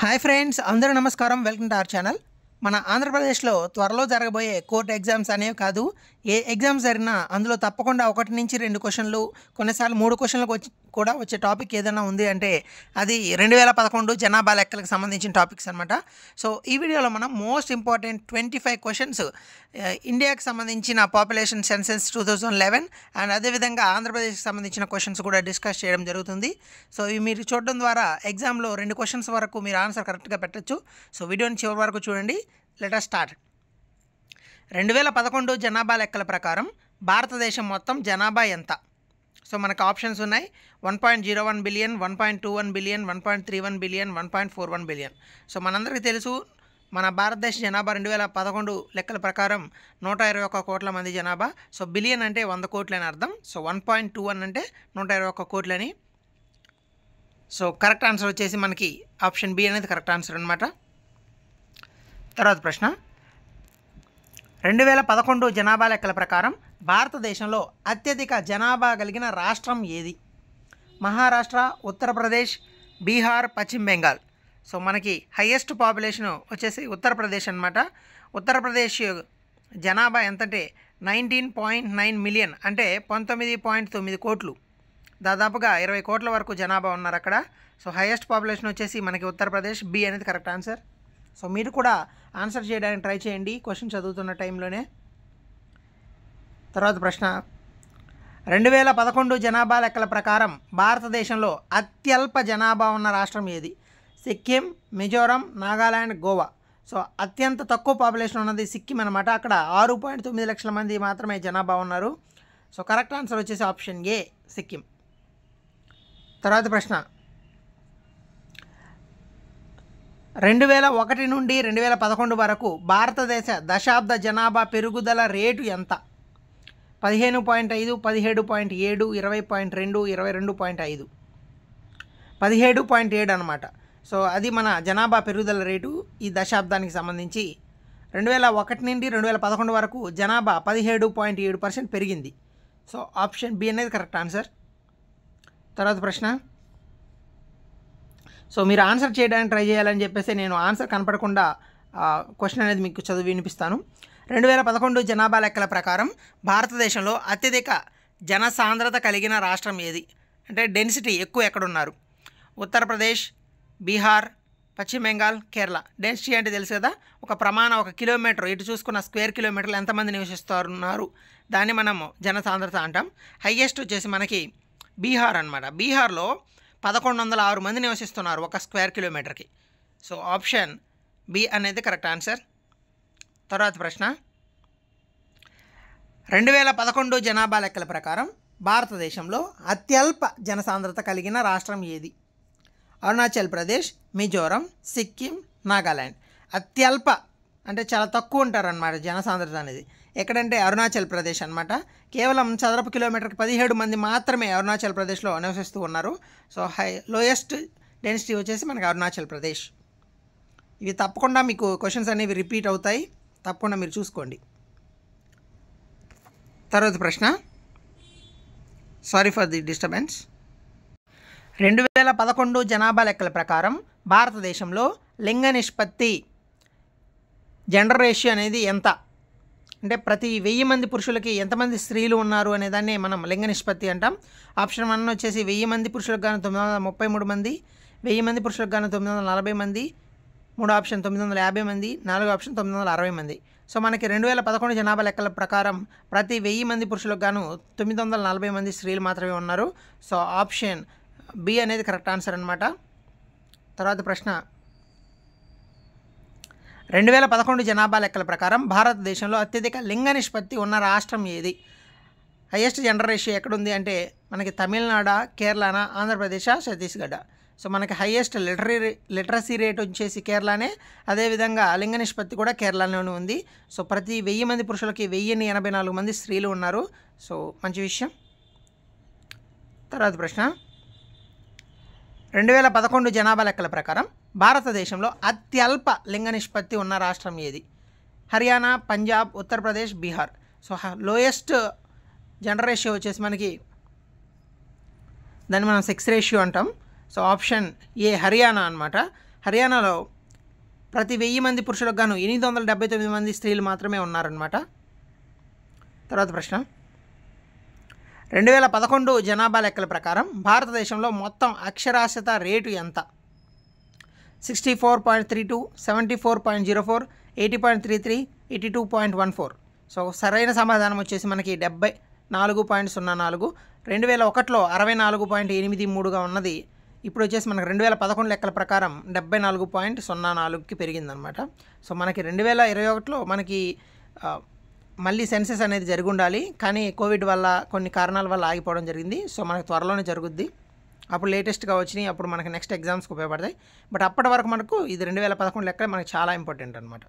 Hi friends, అందరూ నమస్కారం. Welcome to our channel. మన ఆంధ్రప్రదేశ్లో త్వరలో జరగబోయే కోర్టు ఎగ్జామ్స్ అనేవి కాదు, ఏ ఎగ్జామ్స్ జరిగినా అందులో తప్పకుండా 1 నుంచి 2 క్వశ్చన్లు, కొన్నిసార్లు 3 క్వశ్చన్లకు కూడా వచ్చే టాపిక్ ఏదైనా ఉంది అంటే అది 2011 జనాభా లెక్కలకు సంబంధించిన టాపిక్స్ అనమాట. సో ఈ వీడియోలో మనం మోస్ట్ ఇంపార్టెంట్ 25 క్వశ్చన్స్ ఇండియాకి సంబంధించిన పాపులేషన్ సెన్సెస్ 2011 అండ్ అదేవిధంగా ఆంధ్రప్రదేశ్కి సంబంధించిన క్వశ్చన్స్ కూడా డిస్కస్ చేయడం జరుగుతుంది. సో ఇవి మీరు చూడడం ద్వారా ఎగ్జామ్లో 2 క్వశ్చన్స్ వరకు మీరు ఆన్సర్ కరెక్ట్గా పెట్టచ్చు. సో వీడియోని చివరి వరకు చూడండి. Let us start. 2011 జనాభా లెక్కల ప్రకారం భారతదేశం మొత్తం జనాభా ఎంత? సో మనకు ఆప్షన్స్ ఉన్నాయి. 1.01 billion, 1.21 billion, 1.31 billion, 1.41 billion. So మనందరికీ తెలుసు, మన భారతదేశ జనాభా 2011 లెక్కల ప్రకారం 121 కోట్ల మంది జనాభా. సో బిలియన్ అంటే 100 కోట్లు అని అర్థం. సో 1.21 అంటే 121 కోట్లని. సో కరెక్ట్ ఆన్సర్ వచ్చేసి మనకి ఆప్షన్ బి అనేది కరెక్ట్ ఆన్సర్ అనమాట. తర్వాత ప్రశ్న, 2011 జనాభా లెక్కల ప్రకారం భారతదేశంలో అత్యధిక జనాభా కలిగిన రాష్ట్రం ఏది? మహారాష్ట్ర, ఉత్తరప్రదేశ్, బీహార్, పశ్చిమ బెంగాల్. సో మనకి హైయెస్ట్ పాపులేషన్ వచ్చేసి ఉత్తరప్రదేశ్ అనమాట. ఉత్తరప్రదేశ్ జనాభా ఎంతంటే 19.9 మిలియన్, అంటే 19.9 కోట్లు. దాదాపుగా 20 కోట్ల వరకు జనాభా ఉన్నారు అక్కడ. సో హైయెస్ట్ పాపులేషన్ వచ్చేసి మనకి ఉత్తరప్రదేశ్. బి అనేది కరెక్ట్ ఆన్సర్. సో మీరు కూడా ఆన్సర్ చేయడానికి ట్రై చేయండి క్వశ్చన్ చదువుతున్న టైంలోనే. తర్వాత ప్రశ్న, 2011 జనాభా లెక్కల ప్రకారం భారతదేశంలో అత్యల్ప జనాభా ఉన్న రాష్ట్రం ఏది? సిక్కిం, మిజోరం, నాగాల్యాండ్, గోవా. సో అత్యంత తక్కువ పాపులేషన్ ఉన్నది సిక్కిం అనమాట. అక్కడ 6.9 లక్షల మంది మాత్రమే జనాభా ఉన్నారు. సో కరెక్ట్ ఆన్సర్ వచ్చేసి ఆప్షన్ ఏ, సిక్కిం. తర్వాత ప్రశ్న, 2001 నుండి 2011 వరకు భారతదేశ దశాబ్ద జనాభా పెరుగుదల రేటు ఎంత? 15.5, 17.7, 20.2, 22.5. 17.7 అనమాట. సో అది మన జనాభా పెరుగుదల రేటు ఈ దశాబ్దానికి సంబంధించి. 2001 నుండి 2011 వరకు జనాభా 17.7% పెరిగింది. సో ఆప్షన్ బి అనేది కరెక్ట్ ఆన్సర్. తర్వాత ప్రశ్న, సో మీరు ఆన్సర్ చేయడానికి ట్రై చేయాలని చెప్పేసి నేను ఆన్సర్ కనపడకుండా క్వశ్చన్ అనేది మీకు చదివి వినిపిస్తాను. 2011 జనాభా లెక్కల ప్రకారం భారతదేశంలో అత్యధిక జనసాంద్రత కలిగిన రాష్ట్రం ఏది? అంటే డెన్సిటీ ఎక్కువ ఎక్కడున్నారు? ఉత్తరప్రదేశ్, బీహార్, పశ్చిమ బెంగాల్, కేరళ. డెన్సిటీ అంటే తెలుసు కదా, ఒక ప్రమాణం, 1 కిలోమీటర్ ఇటు చూసుకున్న స్క్వేర్ కిలోమీటర్లు ఎంతమంది నివసిస్తున్నారు దాన్ని మనం జనసాంద్రత అంటాం. హైయెస్ట్ వచ్చేసి మనకి బీహార్ అనమాట. బీహార్లో 1106 మంది నివసిస్తున్నారు 1 స్క్వేర్ కిలోమీటర్కి. సో ఆప్షన్ బి అనేది కరెక్ట్ ఆన్సర్. తర్వాత ప్రశ్న, 2011 జనాభా లెక్కల ప్రకారం భారతదేశంలో అత్యల్ప జనసాంద్రత కలిగిన రాష్ట్రం ఏది? అరుణాచల్ ప్రదేశ్, మిజోరం, సిక్కిం, నాగాల్యాండ్. అత్యల్ప అంటే చాలా తక్కువ ఉంటారన్నమాట జనసాంద్రత అనేది. ఎక్కడంటే అరుణాచల్ ప్రదేశ్ అనమాట. కేవలం చదరపు కిలోమీటర్కి 17 మంది మాత్రమే అరుణాచల్ ప్రదేశ్లో నివసిస్తూ ఉన్నారు. సో లోయెస్ట్ డెన్సిటీ వచ్చేసి మనకి అరుణాచల్ ప్రదేశ్. ఇవి తప్పకుండా మీకు క్వశ్చన్స్ అనేవి రిపీట్ అవుతాయి, తప్పకుండా మీరు చూసుకోండి. తర్వాత ప్రశ్న, సారీ ఫర్ ది డిస్టర్బెన్స్. 2011 జనాభా లెక్కల ప్రకారం భారతదేశంలో లింగ నిష్పత్తి, జెండర్ రేషియో అనేది ఎంత? అంటే ప్రతి 1000 మంది పురుషులకి ఎంతమంది స్త్రీలు ఉన్నారు అనేదాన్ని మనం లింగ నిష్పత్తి అంటాం. ఆప్షన్ 1 వచ్చేసి 1000 మంది పురుషులకు గాను 933 మంది, 1000 మంది పురుషులకు గాను 940 మంది, 3 ఆప్షన్ 950 మంది, 4 ఆప్షన్ 960 మంది. సో మనకి 2011 జనాభా లెక్కల ప్రకారం ప్రతి 1000 మంది పురుషులకు గాను 940 మంది స్త్రీలు మాత్రమే ఉన్నారు. సో ఆప్షన్ బి అనేది కరెక్ట్ ఆన్సర్ అనమాట. తర్వాత ప్రశ్న, 2011 జనాభా లెక్కల ప్రకారం భారతదేశంలో అత్యధిక లింగ నిష్పత్తి ఉన్న రాష్ట్రం ఏది? హైయెస్ట్ జెండర్ రేషియో ఎక్కడుంది అంటే మనకి తమిళనాడు, కేరళ, ఆంధ్రప్రదేశ్, ఛత్తీస్గఢ్. సో మనకి హైయెస్ట్ లిటరసీ రేట్ వచ్చేసి కేరళనే, అదేవిధంగా లింగ నిష్పత్తి కూడా కేరళలోనే ఉంది. సో ప్రతి 1000 మంది పురుషులకి 1084 మంది స్త్రీలు ఉన్నారు. సో మంచి విషయం. తర్వాత ప్రశ్న, 2011 జనాభా లెక్కల ప్రకారం భారతదేశంలో అత్యల్ప లింగ నిష్పత్తి ఉన్న రాష్ట్రం ఏది? Haryana, Punjab, Uttar Pradesh, Bihar. So lowest gender ratio వచ్చేసి మనకి దాన్ని మనం సెక్స్ రేషియో అంటాం. సో ఆప్షన్ ఏ హర్యానా అనమాట. హర్యానాలో ప్రతి 1000 మంది పురుషులకు గాను 879 మంది స్త్రీలు మాత్రమే ఉన్నారన్నమాట. తర్వాత ప్రశ్న, 2011 జనాభా లెక్కల ప్రకారం భారతదేశంలో మొత్తం అక్షరాస్యత రేటు ఎంత? 64.32, 74.04, 80.33, 82.14. సో సరైన సమాధానం వచ్చేసి మనకి 74.04. 2001లో 64.83గా ఉన్నది. ఇప్పుడు వచ్చేసి మనకి 2011 లెక్కల ప్రకారం 74.04కి పెరిగిందనమాట. సో మనకి 2021లో మనకి మళ్ళీ సెన్సెస్ అనేది జరిగి ఉండాలి, కానీ కోవిడ్ వల్ల కొన్ని కారణాల వల్ల ఆగిపోవడం జరిగింది. సో మనకి త్వరలోనే జరుగుద్ది. అప్పుడు లేటెస్ట్గా వచ్చినాయి, అప్పుడు మనకి నెక్స్ట్ ఎగ్జామ్స్కి ఉపయోగపడతాయి. బట్ అప్పటి వరకు మనకు ఇది 2011 లెక్కలు మనకి చాలా ఇంపార్టెంట్ అనమాట.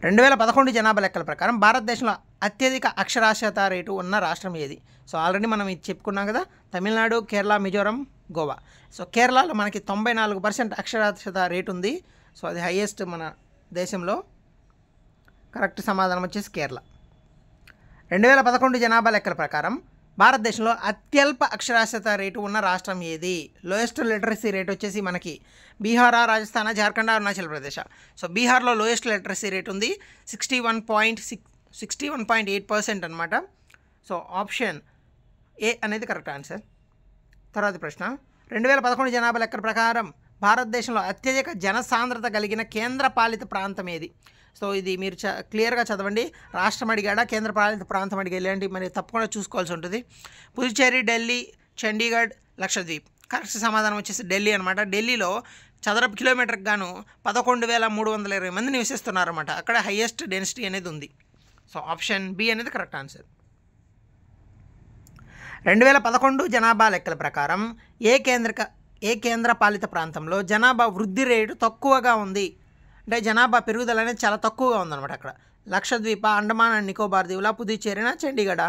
2011 జనాభా లెక్కల ప్రకారం భారతదేశంలో అత్యధిక అక్షరాస్యత రేటు ఉన్న రాష్ట్రం ఏది? సో ఆల్రెడీ మనం ఇది చెప్పుకున్నాం కదా, తమిళనాడు, కేరళ, మిజోరం, గోవా. సో కేరళలో మనకి 94% అక్షరాస్యత రేటు ఉంది. సో అది హైయెస్ట్ మన దేశంలో. కరెక్ట్ సమాధానం వచ్చేసి కేరళ. 2011 జనాభా లెక్కల ప్రకారం భారతదేశంలో అత్యల్ప అక్షరాస్యత రేటు ఉన్న రాష్ట్రం ఏది? లోయెస్ట్ లిటరసీ రేట్ వచ్చేసి మనకి బీహార్, రాజస్థాన్, జార్ఖండ్, అరుణాచల్ ప్రదేశ్. సో బీహార్లో లోయెస్ట్ లిటరసీ రేట్ ఉంది 61.8% అనమాట. సో ఆప్షన్ ఏ అనేది కరెక్ట్ ఆన్సర్. తర్వాత ప్రశ్న, 2011 జనాభా లెక్కల ప్రకారం భారతదేశంలో అత్యధిక జనసాంద్రత కలిగిన కేంద్రపాలిత ప్రాంతం ఏది? సో ఇది మీరు క్లియర్గా చదవండి. రాష్ట్రం అడిగాడా, కేంద్రపాలిత ప్రాంతం అడిగా, ఇలాంటి మరి తప్పకుండా చూసుకోవాల్సి ఉంటుంది. పుదుచ్చేరి, ఢిల్లీ, చండీగఢ్, లక్షద్వీప్. కరెక్ట్ సమాధానం వచ్చేసి ఢిల్లీ అనమాట. ఢిల్లీలో చదరపు కిలోమీటర్కి గాను 11,320 మంది నివసిస్తున్నారన్నమాట. అక్కడ హైయెస్ట్ డెన్సిటీ అనేది ఉంది. సో ఆప్షన్ బి అనేది కరెక్ట్ ఆన్సర్. 2011 జనాభా లెక్కల ప్రకారం ఏ కేంద్రపాలిత ప్రాంతంలో జనాభా వృద్ధి రేటు తక్కువగా ఉంది? అంటే జనాభా పెరుగుదల అనేది చాలా తక్కువగా ఉందన్నమాట. అక్కడ లక్షద్వీప, అండమాన్ అండ్ నికోబార్ దీవుల, పుదుచ్చేరిన, చండీగఢ.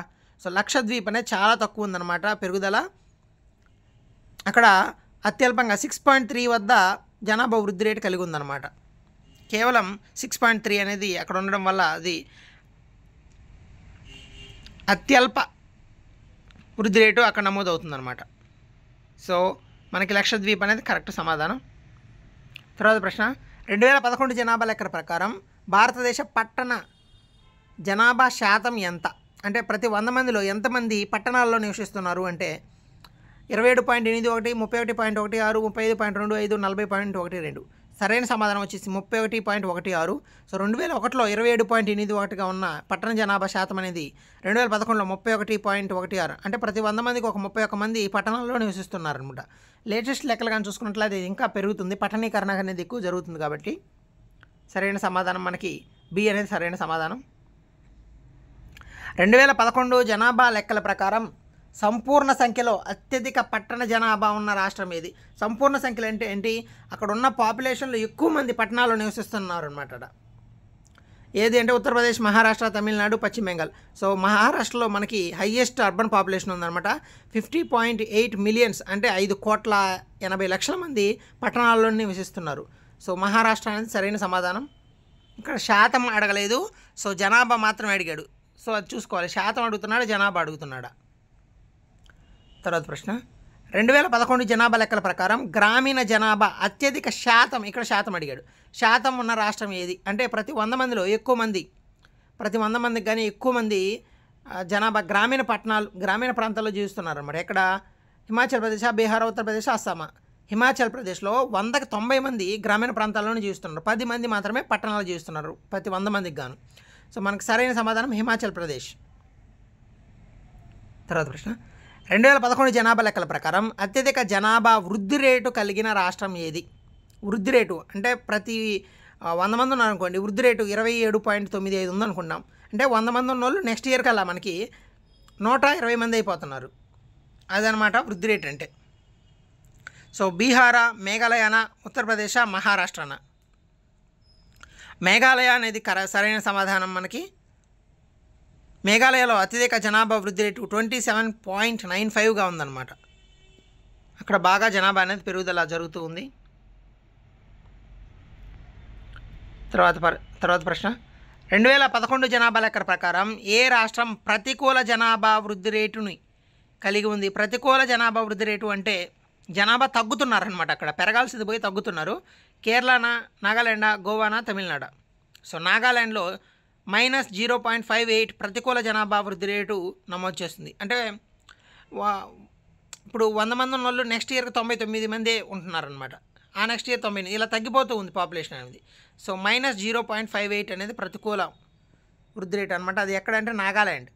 సో లక్షద్వీప్ అనేది చాలా తక్కువ ఉందన్నమాట పెరుగుదల. అక్కడ అత్యల్పంగా 6.3 వద్ద జనాభా వృద్ధి రేటు కలిగి ఉందన్నమాట. కేవలం 6.3 అనేది అక్కడ ఉండడం వల్ల అది అత్యల్ప వృద్ధి రేటు అక్కడ నమోదవుతుందన్నమాట. సో మనకి లక్షద్వీప్ అనేది కరెక్ట్ సమాధానం. తర్వాత ప్రశ్న, 2011 జనాభా లెక్కల ప్రకారం భారతదేశ పట్టణ జనాభా శాతం ఎంత? అంటే ప్రతి 100 మందిలో ఎంతమంది పట్టణాల్లో నివసిస్తున్నారు అంటే 27.81, 31.16, 35.25, 40.12. సరైన సమాధానం వచ్చేసి 31.16. సో 2001లో 27.81గా ఉన్న పట్టణ జనాభా శాతం అనేది 2011లో 31.16. అంటే ప్రతి 100 మందికి ఒక 31 మంది పట్టణాల్లో నివసిస్తున్నారనమాట. లేటెస్ట్ లెక్కలు కానీ చూసుకున్నట్లయితే ఇంకా పెరుగుతుంది, పట్టణీకరణ అనేది ఎక్కువ జరుగుతుంది. కాబట్టి సరైన సమాధానం మనకి బి అనేది సరైన సమాధానం. 2011 జనాభా లెక్కల ప్రకారం సంపూర్ణ సంఖ్యలో అత్యధిక పట్టణ జనాభా ఉన్న రాష్ట్రం ఏది? సంపూర్ణ సంఖ్యలో అంటే ఏంటి? అక్కడ ఉన్న పాపులేషన్లో ఎక్కువ మంది పట్టణాల్లో నివసిస్తున్నారు అనమాట. ఏది అంటే ఉత్తరప్రదేశ్, మహారాష్ట్ర, తమిళనాడు, పశ్చిమ బెంగాల్. సో మహారాష్ట్రలో మనకి హైయెస్ట్ అర్బన్ పాపులేషన్ ఉందన్నమాట. 50.8 మిలియన్స్ అంటే 5,80,00,000 మంది పట్టణాల్లో నివసిస్తున్నారు. సో మహారాష్ట్ర అనేది సరైన సమాధానం. ఇక్కడ శాతం అడగలేదు, సో జనాభా మాత్రమే అడిగాడు. సో అది చూసుకోవాలి, శాతం అడుగుతున్నాడా, జనాభా అడుగుతున్నాడా. తర్వాత ప్రశ్న, 2011 జనాభా లెక్కల ప్రకారం గ్రామీణ జనాభా అత్యధిక శాతం, ఇక్కడ శాతం అడిగాడు, శాతం ఉన్న రాష్ట్రం ఏది? అంటే ప్రతి 100 మందిలో ఎక్కువ మంది, ప్రతి 100 మందికి కానీ ఎక్కువ మంది జనాభా గ్రామీణ ప్రాంతాల్లో జీవిస్తున్నారు అన్నమాట. ఎక్కడ? హిమాచల్ ప్రదేశ్, బీహార్, ఉత్తరప్రదేశ్, అస్సాం. హిమాచల్ ప్రదేశ్లో 100కి 90 మంది గ్రామీణ ప్రాంతాల్లోనే జీవిస్తున్నారు, 10 మంది మాత్రమే పట్టణాల్లో జీవిస్తున్నారు ప్రతి 100 మందికి గాను. సో మనకు సరైన సమాధానం హిమాచల్ ప్రదేశ్. తర్వాత ప్రశ్న, 2011 జనాభా లెక్కల ప్రకారం అత్యధిక జనాభా వృద్ధి రేటు కలిగిన రాష్ట్రం ఏది? వృద్ధి రేటు అంటే ప్రతి 100 మంది ఉన్నారనుకోండి, వృద్ధి రేటు 27.95 ఉందనుకుంటాం. అంటే 100 మంది ఉన్నోళ్ళు నెక్స్ట్ ఇయర్ కల్లా మనకి 120 మంది అయిపోతున్నారు. అదనమాట వృద్ధి రేటు అంటే. సో బీహారా, మేఘాలయనా, ఉత్తరప్రదేశ్, మహారాష్ట్రనా? మేఘాలయ అనేది సరైన సమాధానం. మనకి మేఘాలయలో అత్యధిక జనాభా వృద్ధి రేటు 27.95గా ఉందన్నమాట. అక్కడ బాగా జనాభా అనేది పెరుగుదల జరుగుతూ ఉంది. తర్వాత ప్రశ్న, 2011 జనాభా లెక్కల ప్రకారం ఏ రాష్ట్రం ప్రతికూల జనాభా వృద్ధి రేటుని కలిగి ఉంది? ప్రతికూల జనాభా వృద్ధి రేటు అంటే జనాభా తగ్గుతున్నారనమాట. అక్కడ పెరగాల్సింది పోయి తగ్గుతున్నారు. కేరళనా, నాగాలాండా, గోవానా, తమిళనాడు. సో నాగాలాండ్లో -0.58 ప్రతికూల జనాభా వృద్ధి రేటు నమోదు చేస్తుంది. అంటే ఇప్పుడు 100 మంది ఉన్న వాళ్ళు నెక్స్ట్ ఇయర్కి 99 మందే ఉంటున్నారనమాట. ఆ నెక్స్ట్ ఇయర్ 90, ఇలా తగ్గిపోతూ ఉంది పాపులేషన్ అనేది. సో -0.58 అనేది ప్రతికూల వృద్ధి రేటు అనమాట. అది ఎక్కడంటే నాగాలాండ్.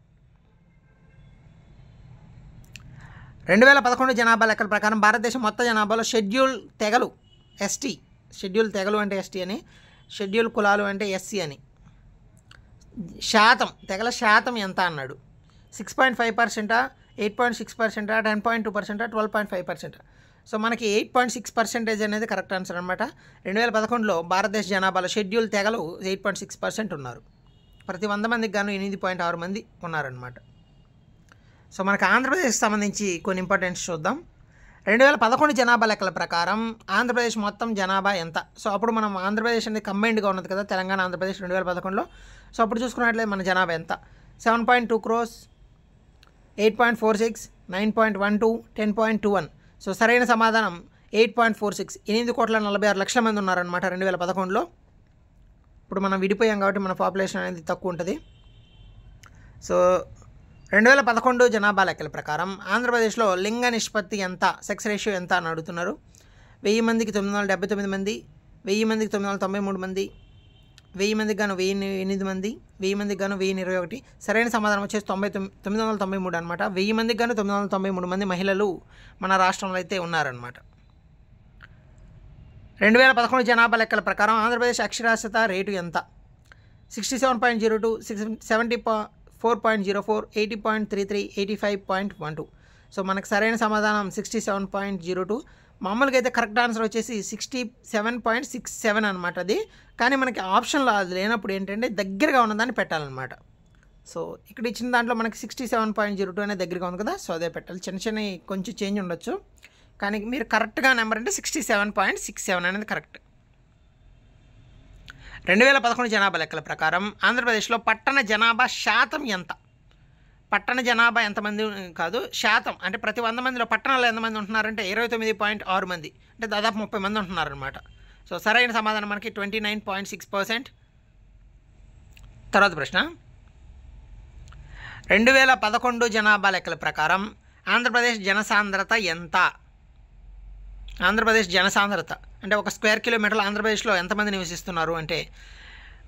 2011 జనాభా లెక్కల ప్రకారం భారతదేశం మొత్తం జనాభాలో షెడ్యూల్ తెగలు ఎస్టీ, షెడ్యూల్ తెగలు అంటే ఎస్టీ అని, షెడ్యూల్ కులాలు అంటే ఎస్సీ అని, శాతం తెగల శాతం ఎంత అన్నాడు. 6.5%, 8.6%, 10.2%, 12.5%. సో మనకి 8.6% అనేది కరెక్ట్ ఆన్సర్ అనమాట. 2011లో భారతదేశ జనాభాలో షెడ్యూల్ తెగలు 8.6% ఉన్నారు. ప్రతి 100 మందికి గాను 8.6 మంది ఉన్నారనమాట. సో మనకు ఆంధ్రప్రదేశ్కి సంబంధించి కొన్ని ఇంపార్టెంట్స్ చూద్దాం. 2011 జనాభా లెక్కల ప్రకారం ఆంధ్రప్రదేశ్ మొత్తం జనాభా ఎంత? సో అప్పుడు మనం ఆంధ్రప్రదేశ్ అనేది కంబైన్డ్గా ఉన్నది కదా, తెలంగాణ ఆంధ్రప్రదేశ్ 2011లో. సో అప్పుడు చూసుకున్నట్లయితే మన జనాభా ఎంత? 7.2 crores, 8.46, 9.12, 10.21. సో సరైన సమాధానం 8.46. 8,46,00,000 మంది ఉన్నారనమాట 2011లో. ఇప్పుడు మనం విడిపోయాం కాబట్టి మన పాపులేషన్ అనేది తక్కువ ఉంటుంది. సో 2011 జనాభా లెక్కల ప్రకారం ఆంధ్రప్రదేశ్లో లింగ నిష్పత్తి ఎంత, సెక్స్ రేషియో ఎంత అని అడుగుతున్నారు. 1000 మందికి 979 మంది, 1000 మందికి 993 మంది, 1000 మందికి గాను 1008 మంది, 1000 మందికి గాను 1021. సరైన సమాధానం వచ్చేసి 993 అనమాట. 1000 మందికి గాను 993 మంది మహిళలు మన రాష్ట్రంలో అయితే ఉన్నారనమాట. 2011 జనాభా లెక్కల ప్రకారం ఆంధ్రప్రదేశ్ అక్షరాస్యత రేటు ఎంత? 67.02, 74.04, 80.33, 85.12. సో మనకు సరైన సమాధానం 67.02. మామూలుగా అయితే కరెక్ట్ ఆన్సర్ వచ్చేసి 67.67 అనమాట అది. కానీ మనకి ఆప్షన్లో అది లేనప్పుడు ఏంటంటే దగ్గరగా ఉన్నదాన్ని పెట్టాలన్నమాట. సో ఇక్కడ ఇచ్చిన దాంట్లో మనకి 67.02 అనేది దగ్గరగా ఉంది కదా, సో అదే పెట్టాలి. చిన్న చిన్న కొంచెం చేంజ్ ఉండొచ్చు, కానీ మీరు కరెక్ట్గా నెంబర్ అంటే 67.67 అనేది కరెక్ట్. 2011 జనాభా లెక్కల ప్రకారం ఆంధ్రప్రదేశ్లో పట్టణ జనాభా శాతం ఎంత? పట్టణ జనాభా ఎంతమంది కాదు, శాతం. అంటే ప్రతి 100 మందిలో పట్టణాల్లో ఎంతమంది ఉంటున్నారంటే 29.6 మంది, అంటే దాదాపు 30 మంది ఉంటున్నారనమాట. సో సరైన సమాధానం మనకి 29.6%. తర్వాత ప్రశ్న, 2011 జనాభా లెక్కల ప్రకారం ఆంధ్రప్రదేశ్ జనసాంద్రత ఎంత? ఆంధ్రప్రదేశ్ జనసాంద్రత అంటే ఒక స్క్వేర్ కిలోమీటర్లు ఆంధ్రప్రదేశ్లో ఎంతమంది నివసిస్తున్నారు అంటే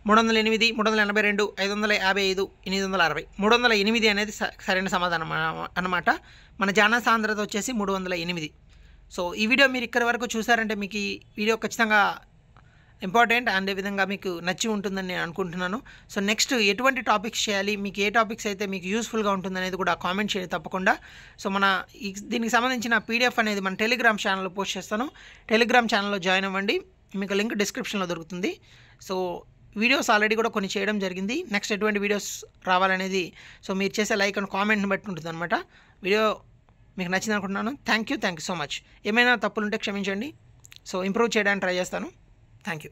308, 382, 555, 860. 308 అనేది సరైన సమాధానం అన్నమాట. మన జనసాంద్రత వచ్చేసి 308. సో ఈ వీడియో మీరు ఇక్కడి వరకు చూసారంటే మీకు ఈ వీడియో ఖచ్చితంగా ఇంపార్టెంట్ అండ్ విధంగా మీకు నచ్చి ఉంటుందని నేను అనుకుంటున్నాను. సో నెక్స్ట్ ఎటువంటి టాపిక్స్ చేయాలి, మీకు ఏ టాపిక్స్ అయితే మీకు యూస్ఫుల్గా ఉంటుందనేది కూడా కామెంట్ చేయండి తప్పకుండా. సో దీనికి సంబంధించిన పీడిఎఫ్ అనేది మన టెలిగ్రామ్ ఛానల్లో పోస్ట్ చేస్తాను. టెలిగ్రామ్ ఛానల్లో జాయిన్ అవ్వండి, మీకు లింక్ డిస్క్రిప్షన్లో దొరుకుతుంది. సో వీడియోస్ ఆల్రెడీ కూడా కొన్ని చేయడం జరిగింది. నెక్స్ట్ ఎటువంటి వీడియోస్ రావాలనేది సో మీరు చేసే లైక్ అండ్ కామెంట్ని బట్టి ఉంటుంది అనమాట. వీడియో మీకు నచ్చింది అనుకుంటున్నాను. Thank you so much. ఏమైనా తప్పులుంటే క్షమించండి. సో ఇంప్రూవ్ చేయడానికి ట్రై చేస్తాను. Thank you.